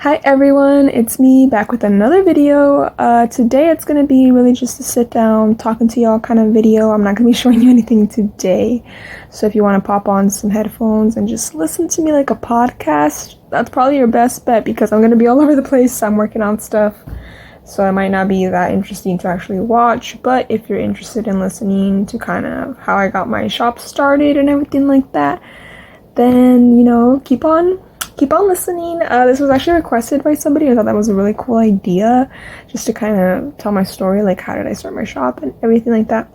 Hi everyone, it's me back with another video. Today it's going to be really just a sit down talking to y'all kind of video. I'm not going to be showing you anything today. So if you want to pop on some headphones and just listen to me like a podcast, that's probably your best bet because I'm going to be all over the place. I'm working on stuff. So it might not be that interesting to actually watch, but if you're interested in listening to kind of how I got my shop started and everything like that, then, keep on listening. This was actually requested by somebody. I thought that was a really cool idea, just to kind of tell my story, like how did I start my shop and everything like that.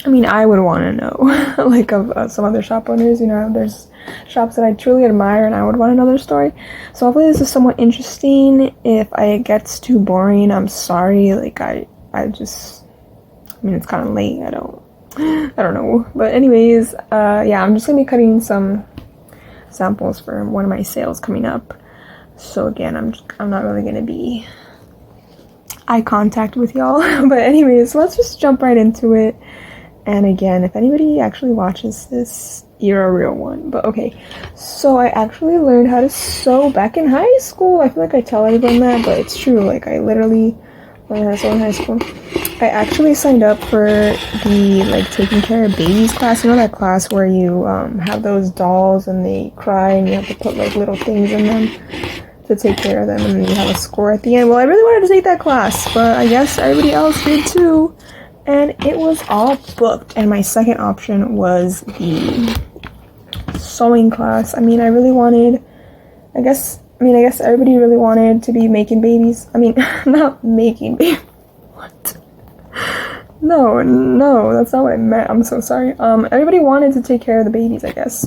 I mean, I would want to know, like, of some other shop owners, there's shops that I truly admire and I would want to know their story. So hopefully this is somewhat interesting. If it gets too boring, I'm sorry. Like, it's kind of late. I don't know. But anyways, yeah, I'm just going to be cutting some samples for one of my sales coming up. So again, I'm not really going to be eye contact with y'all. But anyways, let's just jump right into it. And again, if anybody actually watches this, you're a real one. But okay, so I actually learned how to sew back in high school. I feel like I tell everyone that, but it's true. Like, I literally learned how to sew in high school. I actually signed up for the taking care of babies class. You know that class where you have those dolls and they cry and you have to put like little things in them to take care of them, and then you have a score at the end. Well, I really wanted to take that class, but I guess everybody else did too. And it was all booked, and my second option was the sewing class. I guess everybody really wanted to be making babies. I mean, not making babies. What? No, that's not what I meant. I'm so sorry. Everybody wanted to take care of the babies, I guess.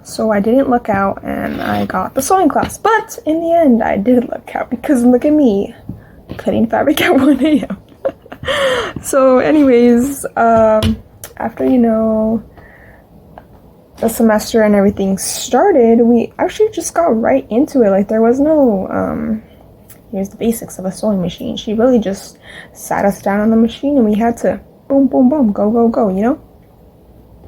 So I didn't look out, and I got the sewing class. But in the end, I did look out, because look at me, cutting fabric at 1 a.m. So anyways, after the semester and everything started, we actually just got right into it. Like, there was no here's the basics of a sewing machine. She really just sat us down on the machine and we had to boom boom boom, go go go, So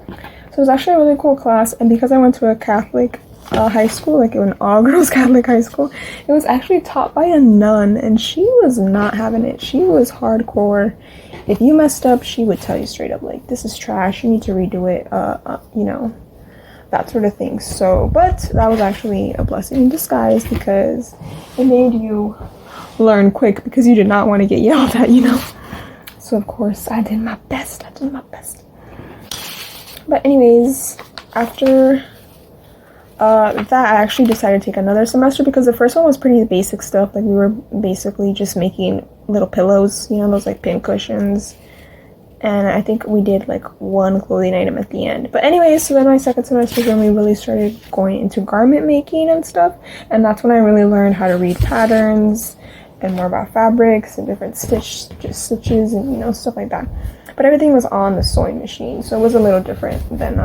it was actually a really cool class. And because I went to a Catholic high school, like an all-girls Catholic high school, it was actually taught by a nun, and she was not having it. She was hardcore. If you messed up, she would tell you straight up, like, this is trash, you need to redo it, that sort of thing. So, but that was actually a blessing in disguise, because it made you learn quick, because you did not want to get yelled at, So of course I did my best. But anyways, after that, I actually decided to take another semester, because the first one was pretty basic stuff. Like, we were basically just making little pillows, those like pin cushions, and I think we did like one clothing item at the end. But anyways, so then my second semester is when we really started going into garment making and stuff, and that's when I really learned how to read patterns and more about fabrics and different stitches and stuff like that. But everything was on the sewing machine, so it was a little different than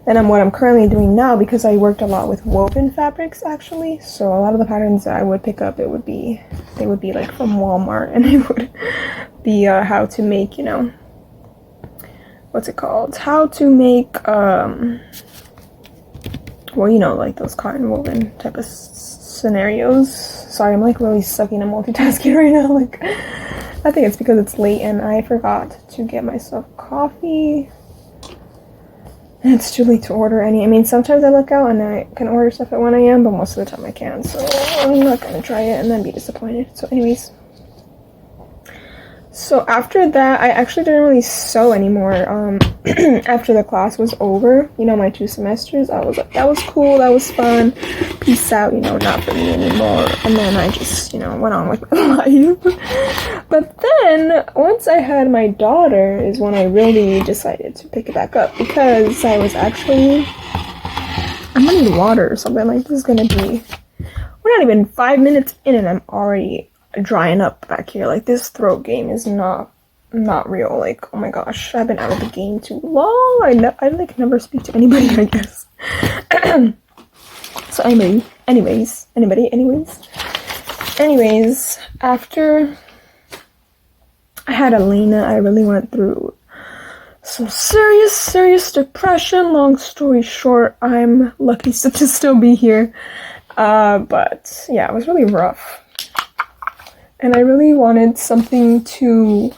what I'm currently doing now, because I worked a lot with woven fabrics actually. So a lot of the patterns that I would pick up, they would be like from Walmart, and it would be how to make, what's it called? How to make like those cotton woven type of scenarios. Sorry, I'm like really sucking at multitasking right now. Like, I think it's because it's late and I forgot to get myself coffee. And it's too late to order any. I mean, sometimes I look out and I can order stuff at 1 a.m., but most of the time I can't. So I'm not going to try it and then be disappointed. So anyways. So after that, I actually didn't really sew anymore. After the class was over, my 2 semesters, I was like, that was cool, that was fun. Peace out, not for me anymore. And then I just, went on with my life. But then, once I had my daughter is when I really decided to pick it back up, because I was actually, I'm gonna need water or something. Like, this is gonna be, we're not even 5 minutes in and I'm already drying up back here. Like, this throat game is not real. Like, oh my gosh, I've been out of the game too long. I never speak to anybody, I guess. So anyways, after I had Elena, I really went through some serious depression. Long story short, I'm lucky to still be here. But yeah, it was really rough. And I really wanted something to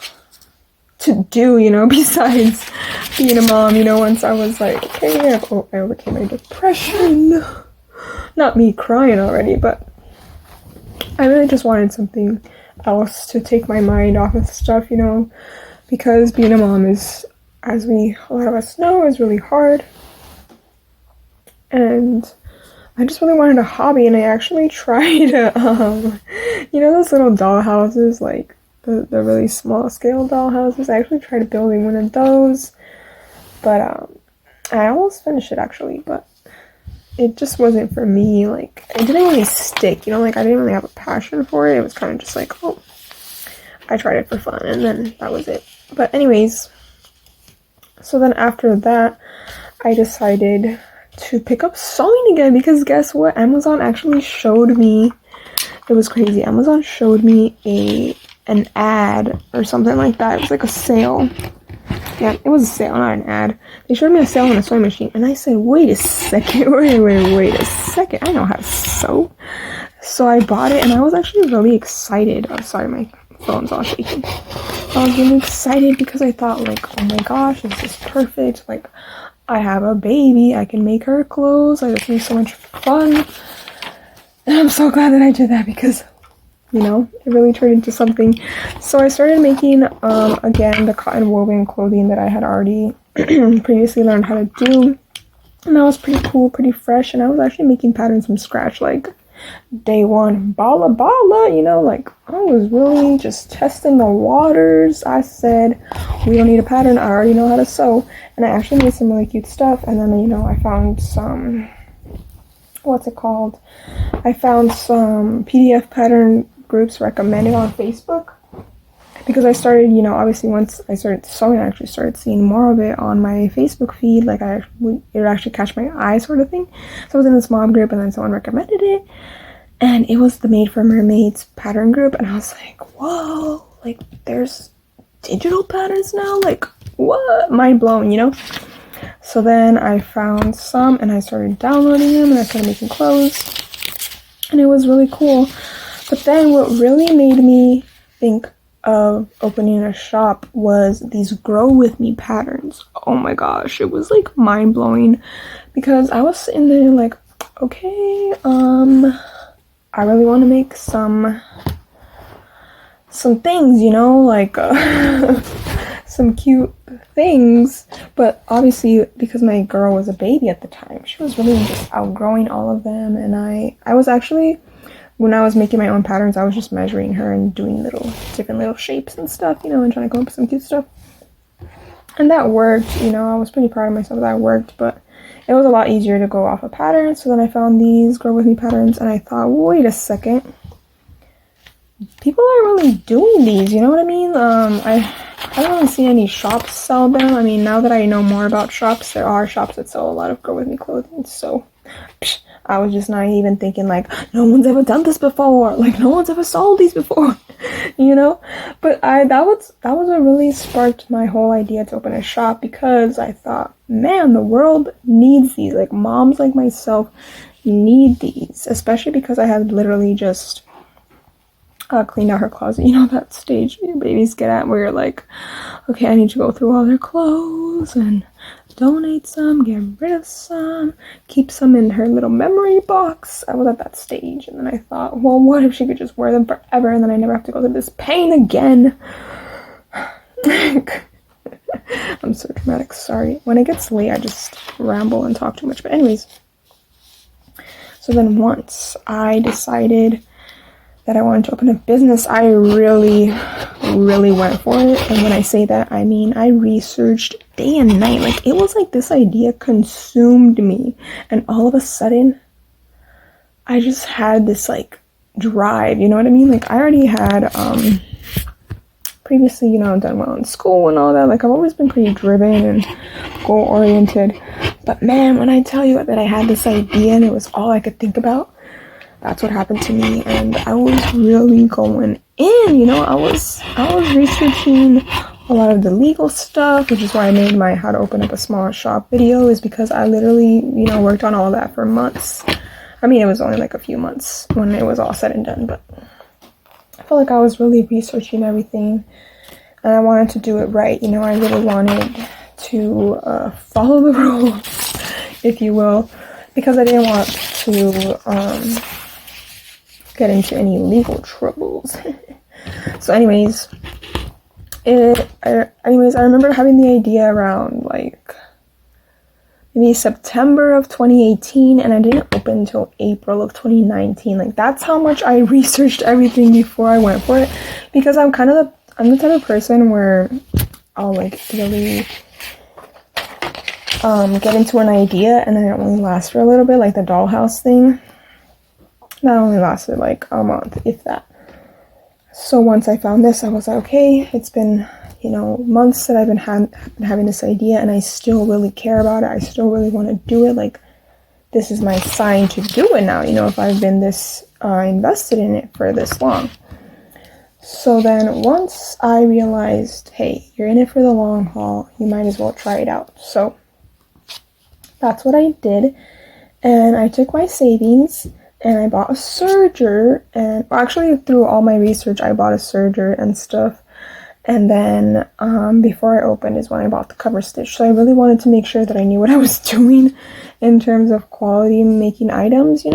do, you know, besides being a mom. You know, once I was like, okay, I overcame my depression. Not me crying already, but I really just wanted something else to take my mind off of stuff, you know, because being a mom is, as a lot of us know, is really hard. And I just really wanted a hobby, and I actually tried, you know, those little doll houses, like the really small scale doll houses. I actually tried building one of those, but I almost finished it actually, but it just wasn't for me. Like, it didn't really stick, you know, like I didn't really have a passion for it. It was kind of just like, oh, I tried it for fun, and then that was it. But anyways, so then after that, I decided to pick up sewing again, because guess what? Amazon actually showed me, it was crazy. Amazon showed me an ad or something like that. It was like a sale. Yeah, it was a sale, not an ad. They showed me a sale on a sewing machine, and I said, wait a second, wait a second, I know how to sew. So I bought it, and I was actually really excited. Oh, sorry, my phone's all shaking. I was really excited because I thought, like, oh my gosh, this is perfect. Like, I have a baby, I can make her clothes, like, it's gonna be so much fun. And I'm so glad that I did that, because, you know, it really turned into something. So I started making, again, the cotton woven clothing that I had already previously learned how to do. And that was pretty cool, pretty fresh, and I was actually making patterns from scratch, like, day one, bala, you know, like, I was really just testing the waters. I said, we don't need a pattern, I already know how to sew. And I actually made some really cute stuff. And then, you know, I found some, what's it called? I found some PDF pattern groups recommended on Facebook, because I started, you know, obviously once I started sewing, I actually started seeing more of it on my Facebook feed. Like, it would actually catch my eye, sort of thing. So I was in this mom group, and then someone recommended it, and it was the Made for Mermaids pattern group, and I was like, whoa, like, there's digital patterns now, like, what? Mind blown, you know? So then I found some, and I started downloading them, and I started making clothes, and it was really cool. But then what really made me think of opening a shop was these Grow With Me patterns. Oh my gosh, it was like mind-blowing, because I was sitting there like, okay, I really want to make some things, you know, like some cute things. But obviously, because my girl was a baby at the time, she was really just outgrowing all of them. And I was actually, when I was making my own patterns, I was just measuring her and doing different little shapes and stuff, you know, and trying to come up with some cute stuff. And that worked, you know, I was pretty proud of myself that worked, but it was a lot easier to go off a pattern. So then I found these Grow With Me patterns, and I thought, wait a second, people are really doing these, you know what I mean? I haven't really seen any shops sell them. I mean, now that I know more about shops, there are shops that sell a lot of Grow With Me clothing, so I was just naive and thinking, like, no one's ever done this before, like, no one's ever sold these before, you know? But that was what really sparked my whole idea to open a shop, because I thought, man, the world needs these. Like, moms like myself need these, especially because I had literally just cleaned out her closet. You know, that stage your babies get at where you're like, okay, I need to go through all their clothes and donate some, get rid of some, keep some in her little memory box. I was at that stage, and then I thought, well, what if she could just wear them forever, and then I never have to go through this pain again? I'm so dramatic, sorry. When it gets late, I just ramble and talk too much. But anyways, so then once I decided that I wanted to open a business, I really went for it. And when I say that, I mean I researched day and night. Like, it was like this idea consumed me, and all of a sudden I just had this like drive, you know what I mean? Like, I already had previously, you know, done well in school and all that. Like, I've always been pretty driven and goal oriented, but man, when I tell you that I had this idea and it was all I could think about, that's what happened to me. And I was really going in, you know, I was researching a lot of the legal stuff, which is why I made my how to open up a small shop video, is because I literally, worked on all that for months. I mean, it was only like a few months when it was all said and done, but I felt like I was really researching everything and I wanted to do it right. I really wanted to follow the rules, if you will, because I didn't want to get into any legal troubles. So anyways, I remember having the idea around like maybe September of 2018, and I didn't open until April of 2019. Like, that's how much I researched everything before I went for it, because I'm the type of person where I'll like really get into an idea and then it only lasts for a little bit, like the dollhouse thing. That only lasted like a month, if that. So once I found this, I was like, okay, it's been months that I've been having this idea, and I still really care about it. I still really want to do it. Like, this is my sign to do it now, if I've been this invested in it for this long. So then once I realized, hey, you're in it for the long haul, you might as well try it out. So that's what I did, and I took my savings and I bought a serger, and actually through all my research I bought a serger and stuff. And then before I opened is when I bought the cover stitch. So I really wanted to make sure that I knew what I was doing in terms of quality making items,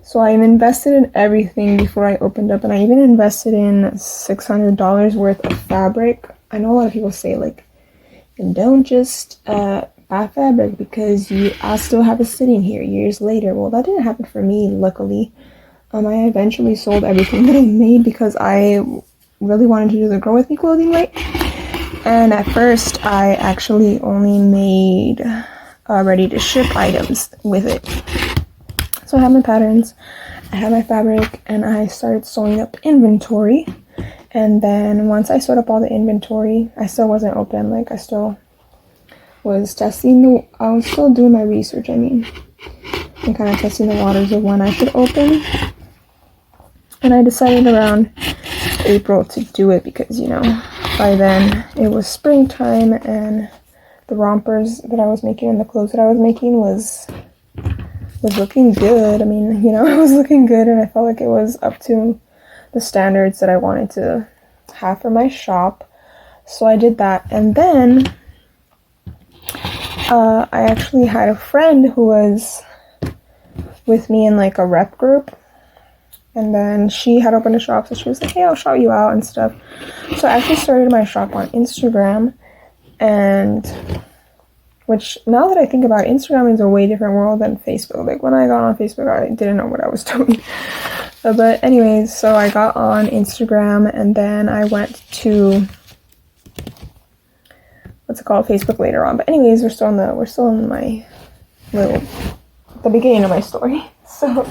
So I invested in everything before I opened up, and I even invested in $600 worth of fabric. I know a lot of people say like, don't just buy fabric because I still have it sitting here years later. Well, that didn't happen for me, luckily. I eventually sold everything that I made because I really wanted to do the Grow With Me clothing right. And at first I actually only made ready to ship items with it. So I had my patterns, I had my fabric, and I started sewing up inventory. And then once I sewed up all the inventory, I still wasn't open. Like, I still was testing I was still doing my research, and kind of testing the waters of when I should open. And I decided around April to do it because, by then it was springtime and the rompers that I was making and the clothes that I was making was looking good. I mean, it was looking good, and I felt like it was up to the standards that I wanted to have for my shop. So I did that. And then I actually had a friend who was with me in like a rep group. And then she had opened a shop, so she was like, hey, I'll shout you out and stuff. So I actually started my shop on Instagram, and which, now that I think about it, Instagram is a way different world than Facebook. Like, when I got on Facebook, I didn't know what I was doing. But anyways, so I got on Instagram, and then I went to, what's it called, Facebook later on. But anyways, we're still in my the beginning of my story. So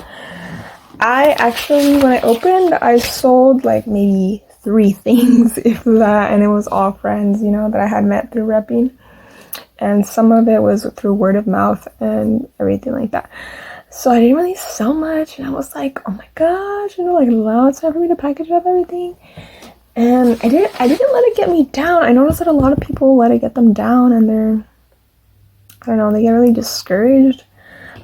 I actually, when I opened, I sold like maybe 3 things, if that, and it was all friends, that I had met through repping, and some of it was through word of mouth and everything like that. So I didn't really sell much, and I was like, oh my gosh, like, now it's time for me to package up everything. And I didn't let it get me down. I noticed that a lot of people let it get them down, and they get really discouraged.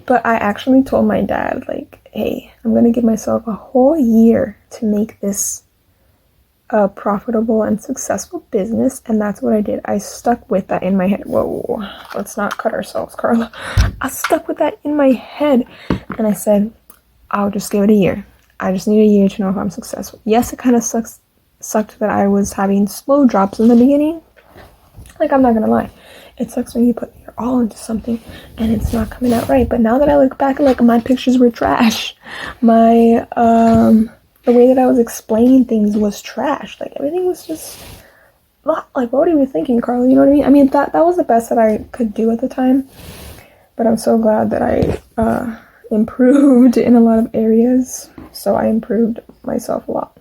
But I actually told my dad, like, hey, I'm going to give myself a whole year to make this a profitable and successful business. And that's what I did. I stuck with that in my head. Whoa, let's not cut ourselves, Carla. I stuck with that in my head. And I said, I'll just give it a year. I just need a year to know if I'm successful. Yes, it kind of sucked that I was having slow drops in the beginning. Like, I'm not going to lie. It sucks when you put your all into something and it's not coming out right. But now that I look back, like, my pictures were trash. My, the way that I was explaining things was trash. Like, everything was just, like, what were you thinking, Carla? You know what I mean? I mean, that was the best that I could do at the time. But I'm so glad that I improved in a lot of areas. So I improved myself a lot.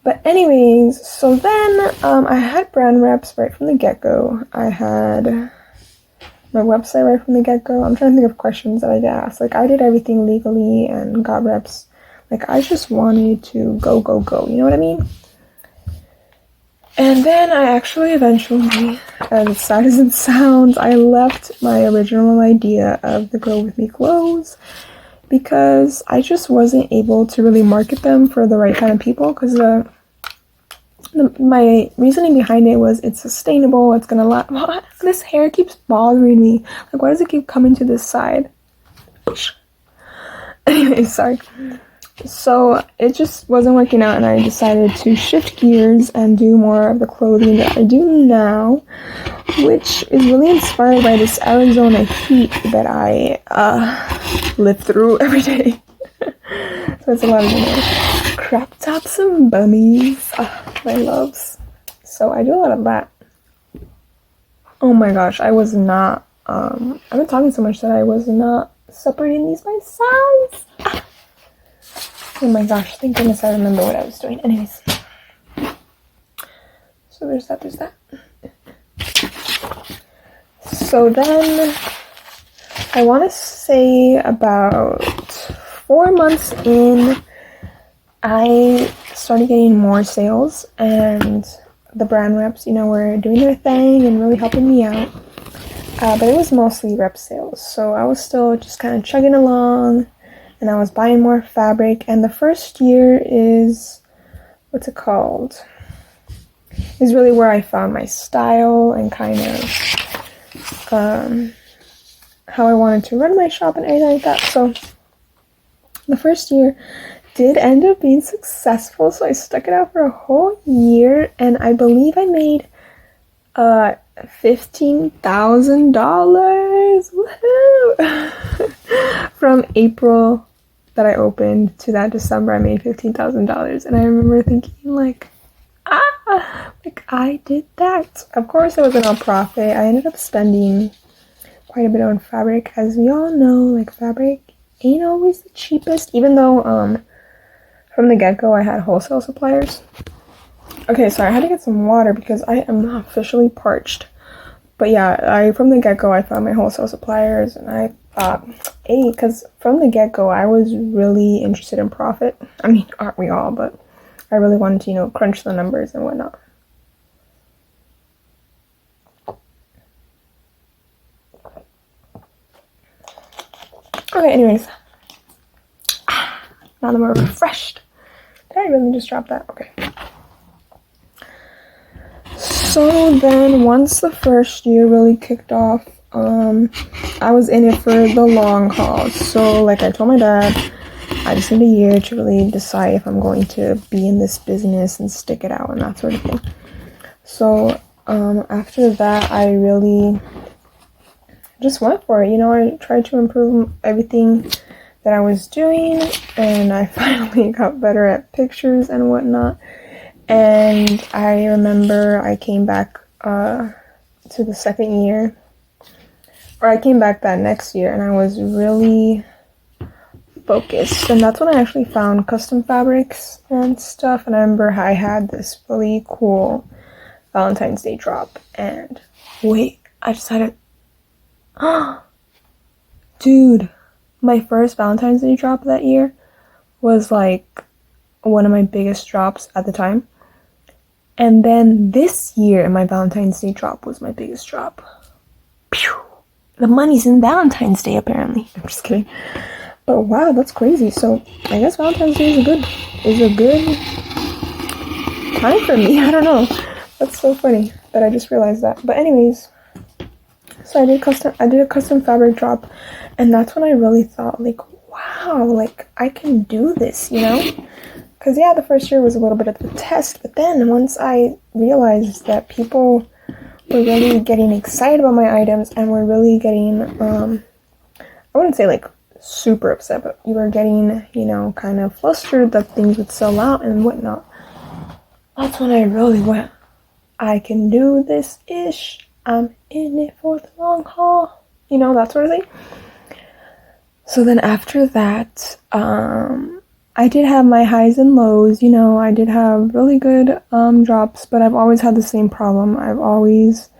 But anyways, so then I had brand reps right from the get-go. I had my website right from the get-go. I'm trying to think of questions that I did ask. Like, I did everything legally and got reps. Like, I just wanted to go. You know what I mean? And then I actually eventually, as sad as it sounds, I left my original idea of the Grow With Me clothes because I just wasn't able to really market them for the right kind of people, because my reasoning behind it was it's sustainable, it's gonna last. This hair keeps bothering me. Like, why does it keep coming to this side? Anyway, sorry. So it just wasn't working out, and I decided to shift gears and do more of the clothing that I do now, which is really inspired by this Arizona heat that I live through every day. So it's a lot of, crop tops and bummies, my loves. So I do a lot of that. Oh my gosh, I was not, I've been talking so much that I was not separating these by size. Oh my gosh, thank goodness I remember what I was doing. Anyways. So there's that. So then, I want to say about 4 months in, I started getting more sales, and the brand reps, were doing their thing and really helping me out. But it was mostly rep sales, so I was still just kind of chugging along, and I was buying more fabric. And the first year is, what's it called? Is really where I found my style and kind of how I wanted to run my shop and everything like that. So the first year did end up being successful, so I stuck it out for a whole year, and I believe I made $15,000. Woohoo! From April that I opened to that December, I made $15,000, and I remember thinking like I did that. Of course, it wasn't all profit. I ended up spending quite a bit on fabric. As we all know, like, fabric ain't always the cheapest, even though from the get-go I had wholesale suppliers. Okay, sorry, I had to get some water because I am not officially parched. But yeah, from the get-go I found my wholesale suppliers, and I thought, hey, because from the get-go I was really interested in profit. I mean, aren't we all? But I really wanted to, crunch the numbers and whatnot. Okay, anyways. Now that we're refreshed. Did I really just drop that? Okay. So then, once the first year really kicked off, I was in it for the long haul. So, like I told my dad, I just need a year to really decide if I'm going to be in this business and stick it out and that sort of thing. So, after that, I really just went for it. I tried to improve everything that I was doing, and I finally got better at pictures and whatnot. And I remember I came back to the second year, or I came back that next year, and I was really focused, and that's when I actually found custom fabrics and stuff. And I remember I had this really cool Valentine's Day drop, and wait, I decided, dude, my first Valentine's Day drop that year was like one of my biggest drops at the time. And then this year, my Valentine's Day drop was my biggest drop. Pew! The money's in Valentine's Day, apparently. I'm just kidding. But wow, that's crazy. So I guess Valentine's Day is a good time for me. I don't know. That's so funny that I just realized that. But anyways, so I did a custom fabric drop, and that's when I really thought, like, wow, like, I can do this, Because, yeah, the first year was a little bit of a test, but then once I realized that people were really getting excited about my items and were really getting, I wouldn't say, like, super upset, but you were getting, kind of flustered that things would sell out and whatnot, that's when I really went, I can do this-ish. I'm in it for the long haul. That sort of thing. So then after that, I did have my highs and lows. I did have really good drops, but I've always had the same problem. I've always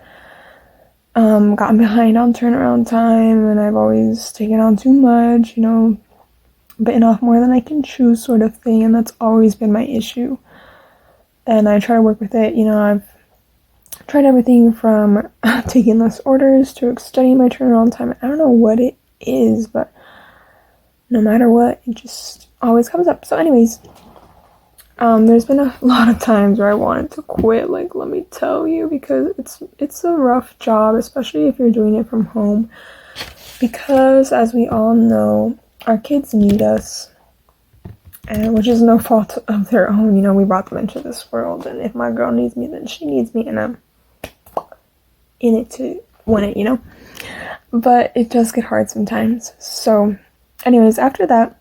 gotten behind on turnaround time, and I've always taken on too much, bitten off more than I can chew sort of thing, and that's always been my issue. and I try to work with it. You know, I've tried everything from taking less orders to extending my turnaround time. I don't know what it is, but no matter what, it just always comes up. So anyways, there's been a lot of times where I wanted to quit, like, let me tell you, because it's a rough job, especially if you're doing it from home, because as we all know, our kids need us, and which is no fault of their own. You know, we brought them into this world, and if my girl needs me, then she needs me, and I'm in it to win it, you know. But it does get hard sometimes. So anyways, after that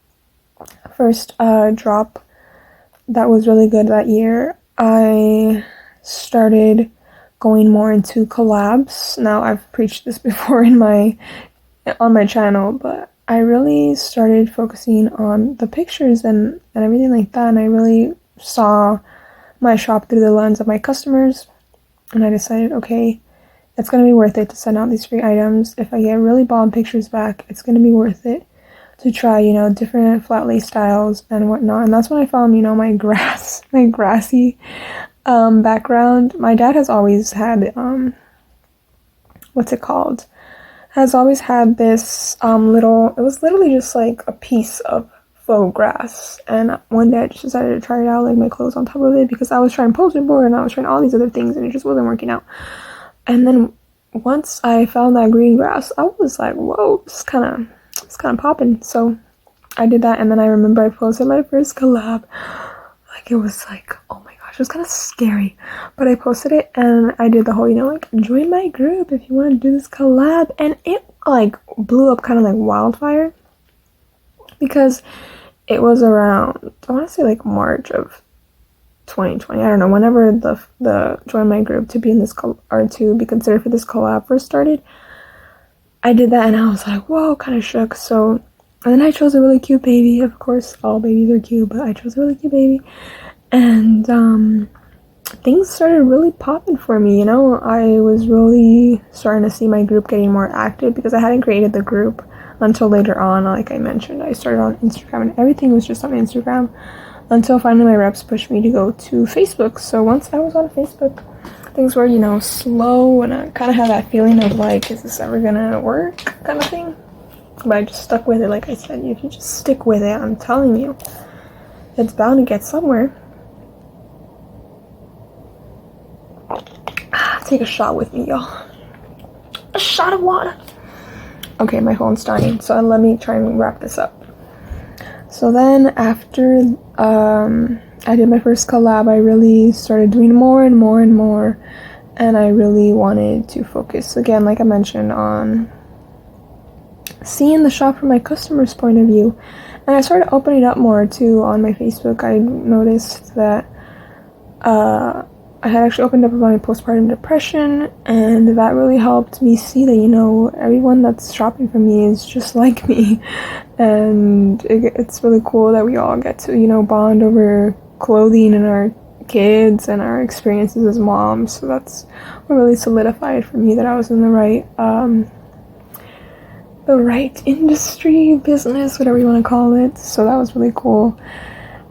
first drop that was really good that year, I started going more into collabs. Now, I've preached this before on my channel, but I really started focusing on the pictures and everything like that, and I really saw my shop through the lens of my customers, and I decided, okay, it's going to be worth it to send out these free items. If I get really bomb pictures back, it's going to be worth it to try, you know, different flat lace styles and whatnot. And that's when I found, you know, my grassy background. My dad has always had, what's it called? Has always had this little, it was literally just like a piece of faux grass. And one day I just decided to try it out, like my clothes on top of it, because I was trying poster board and I was trying all these other things and it just wasn't working out. And then once I found that green grass, I was like, whoa, it's kind of popping. So I did that, and then I remember I posted my first collab. Like, it was like, oh my gosh, it was kind of scary. But I posted it, and I did the whole, you know, like, join my group if you want to do this collab. And it, like, blew up kind of like wildfire. Because it was around, I want to say, like, March of 2020, I don't know, whenever the join my group to be in this or to be considered for this collab first started. I did that and I was like, whoa, kind of shook. So, and then I chose a really cute baby. Of course, all babies are cute, but I chose a really cute baby, and things started really popping for me. You know, I was really starting to see my group getting more active, because I hadn't created the group until later on. Like I mentioned, I started on Instagram and everything was just on Instagram, until finally my reps pushed me to go to Facebook. So once I was on Facebook, things were, you know, slow, and I kind of had that feeling of like, is this ever gonna work kind of thing? But I just stuck with it. Like I said, if you just stick with it, I'm telling you, it's bound to get somewhere. Take a shot with me, y'all. A shot of water. Okay, my phone's dying, so let me try and wrap this up. So then after I did my first collab, I really started doing more and more and more, and I really wanted to focus, again, like I mentioned, on seeing the shop from my customer's point of view. And I started opening up more too on my Facebook. I noticed that I had actually opened up about my postpartum depression, and that really helped me see that, you know, everyone that's shopping from me is just like me, and it's really cool that we all get to, you know, bond over clothing and our kids and our experiences as moms. So that's what really solidified for me that I was in the right industry, business, whatever you want to call it. So that was really cool.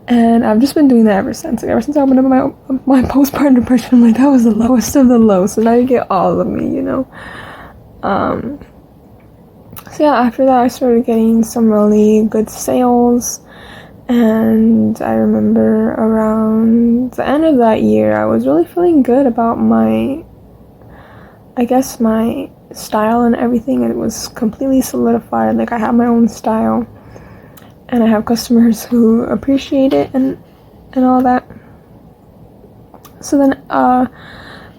And I've just been doing that ever since. Like, ever since I opened up my postpartum depression, I'm like, that was the lowest of the low. So now you get all of me, you know. So yeah, after that I started getting some really good sales. And I remember around the end of that year, I was really feeling good about my style and everything. It was completely solidified. Like, I have my own style, and I have customers who appreciate it and all that. So then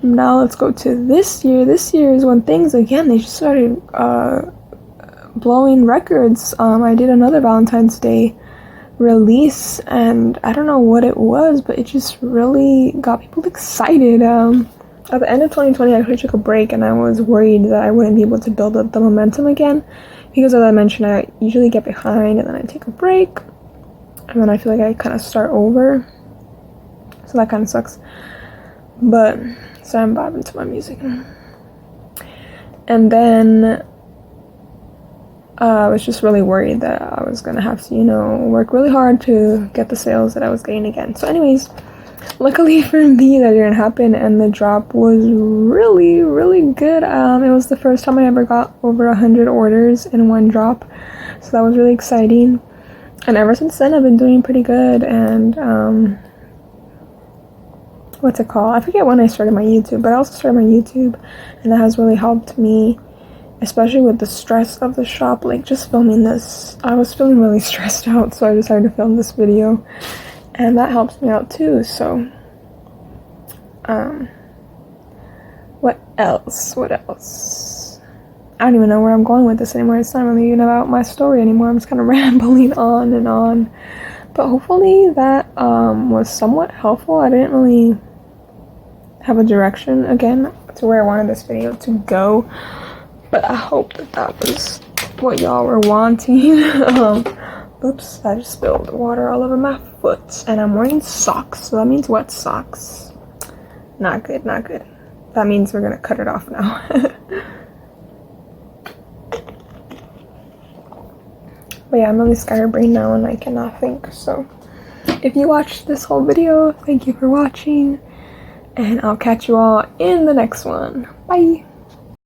now let's go to this year. This year is when things, again, they just started blowing records. I did another Valentine's Day release, and I don't know what it was, but it just really got people excited. At the end of 2020, I actually took a break, and I was worried that I wouldn't be able to build up the momentum again, because as I mentioned, I usually get behind and then I take a break, and then I feel like I kind of start over, so that kind of sucks. But so I'm vibing to my music, and then I was just really worried that I was gonna have to, you know, work really hard to get the sales that I was getting again. So anyways, Luckily for me, that didn't happen, and the drop was really, really good. It was the first time I ever got over 100 orders in one drop, so that was really exciting. And ever since then, I've been doing pretty good. And what's it called? I forget when I started my YouTube, but I also started my YouTube, and that has really helped me, especially with the stress of the shop. Like, just filming this, I was feeling really stressed out, so I decided to film this video, and that helps me out too. So what else? I don't even know where I'm going with this anymore. It's not really even about my story anymore. I'm just kind of rambling on and on, but hopefully that was somewhat helpful. I didn't really have a direction again to where I wanted this video to go, but I hope that was what y'all were wanting. Oops, I just spilled water all over my foot, and I'm wearing socks, so that means wet socks. Not good, not good. That means we're gonna cut it off now. But yeah, I'm really scatterbrained now and I cannot think. So if you watched this whole video, thank you for watching, and I'll catch you all in the next one. Bye!